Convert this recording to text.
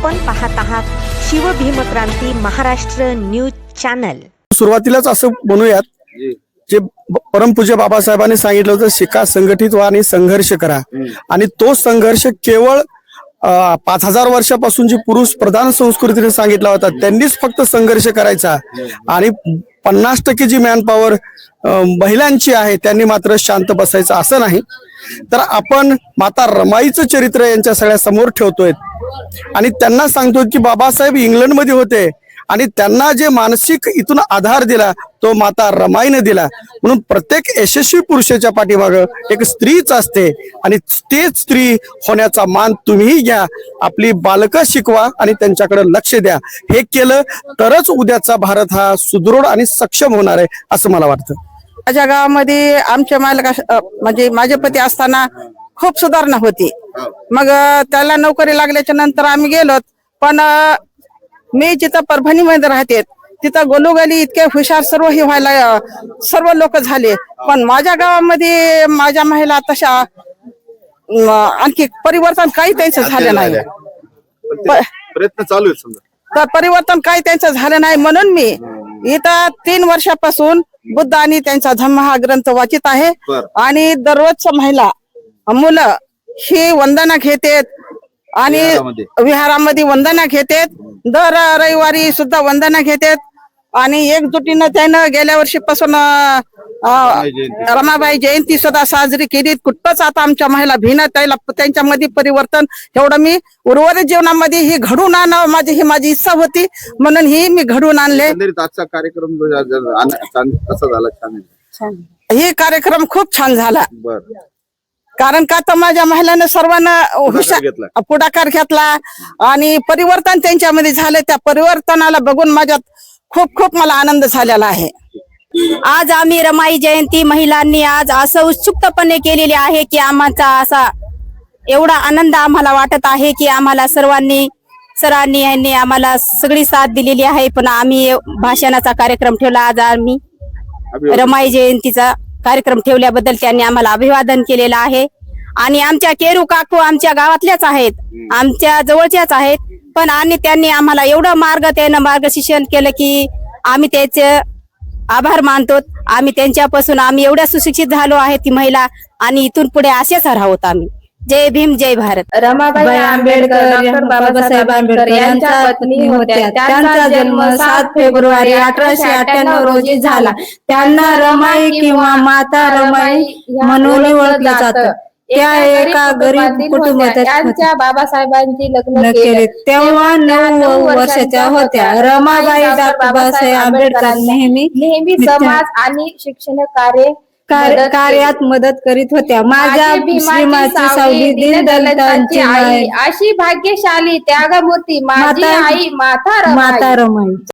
आपण पाहत आहात शिवभीमक्रांती महाराष्ट्र न्यूज चॅनल। सुरुवातीलाच असं म्हणूयात जे परमपूज्य बाबासाहेबांनी सांगितलं होतं, शिका, संघटित व्हा आणि संघर्ष करा। आणि तो संघर्ष केवळ 5000 वर्षापासून जी पुरुष प्रधान संस्कृतीने सांगितला होता, त्यांनीच फक्त संघर्ष करायचा आणि 50% जी मॅन पॉवर महिलांची आहे त्यांनी मात्र शांत बसायचं असं नाही। तर आपण माता रमाईचं चरित्र यांच्या सगळ्या समोर ठेवतोय आणि त्यांना सांगतोय की बाबासाहेब इंग्लंडमध्ये होते आणि त्यांना जे मानसिक इथून आधार दिला तो माता रमाईने दिला। म्हणून प्रत्येक यशस्वी पुरुषाच्या पाठीमागे एक स्त्रीच असते आणि तेच स्त्री होण्याचा मान तुम्हीही घ्या। आपली बालकं शिकवा आणि त्यांच्याकडे लक्ष द्या। हे केलं तरच उद्याचा भारत हा सुदृढ आणि सक्षम होणार आहे असं मला वाटतं। माझ्या गावामध्ये आमच्या मालका म्हणजे माझे पती असताना खूप सुधारणा होती। मग त्याला नोकरी लागल्याच्या नंतर आम्ही गेलो, पण मी जिथं परभणीमध्ये राहते तिथं गोलोगली इतके हुशार सर्व हे व्हायला सर्व लोक झाले, पण माझ्या गावामध्ये माझ्या महिला तशा आणखी परिवर्तन काही त्यांचं झालं नाही। प्रयत्न चालू आहेत समजा, तर परिवर्तन काही त्यांचं झालं नाही। म्हणून मी इथं 3 वर्षापासून बुद्ध आणि त्यांचा धम्म हा ग्रंथ वाचित आहे आणि दररोज महिला मुलं ही वंदना घेतात आणि विहारामध्ये वंदना घेतात। दर रविवारी सुद्धा वंदना घेतात आणि एकजुटीनं त्यानं गेल्या वर्षीपासून रमाबाई जयंती सुद्धा साजरी केली। कुठंच आता आमच्या महिला भिन्न त्यांच्यामध्ये परिवर्तन एवढं मी उर्वरित जीवनामध्ये ही घडून आणावं ही माझी इच्छा होती, म्हणून ही मी घडून आणले। आजचा कार्यक्रम कसा झाला? छान, ही कार्यक्रम खूप छान झाला। कारण का तर माझ्या महिलांना सर्वांना पुढाकार घेतला आणि परिवर्तन त्यांच्यामध्ये झाले। त्या परिवर्तनाला बघून माझ्यात खूप खूप मला आनंद झालेला आहे। आज आम्ही रमाई जयंती महिलांनी आज असं उत्सुकपणे केलेली आहे की आम्हाला असा एवढा आनंद आम्हाला वाटत आहे की आम्हाला सरांनी यांनी आम्हाला सगळी साथ दिलेली आहे। पण आम्ही भाषणाचा कार्यक्रम ठेवला। आज आम्ही रमाई जयंतीचा कार्यक्रम ठेवल्याबद्दल त्यांनी आम्हाला अभिवादन केलेलं आहे। आणि आमच्या केरू काकू आमच्या गावातल्याच आहेत, आमच्या जवळच्याच आहेत, पण आणि त्यांनी आम्हाला एवढं मार्गदर्शन केलं की आम्ही त्याचे आभार मानतो। आम्ही त्यांच्यापासून आम्ही एवढ्या सुशिक्षित झालो आहे ती महिला आणि इथून पुढे असेच राहत आम्ही। जय भीम, जय भारत। रमाबाई आंबेडकर डॉक्टर बाबासाहेब आंबेडकर यांच्या पत्नी होत्या। त्यांचा जन्म 7 फेब्रुवारी 1898 रोजी झाला। त्यांना रमाई किंवा माता रमाई म्हणून ओळखलं जातं। त्या एका गरीब कुटुंबात त्यांच्या बाबासाहेबांची लग्न केले तेव्हा 9 वर्षाच्या होत्या। रमाबाई डॉक्टर बाबासाहेब आंबेडकर नेहमी समाज आणि शिक्षण कार्यात मदत करीत होत्या। माझ्या भीमाची सावली दीनदलितांची आई, अशी भाग्यशाली त्यागमूर्ती माझी आई माता रमाई।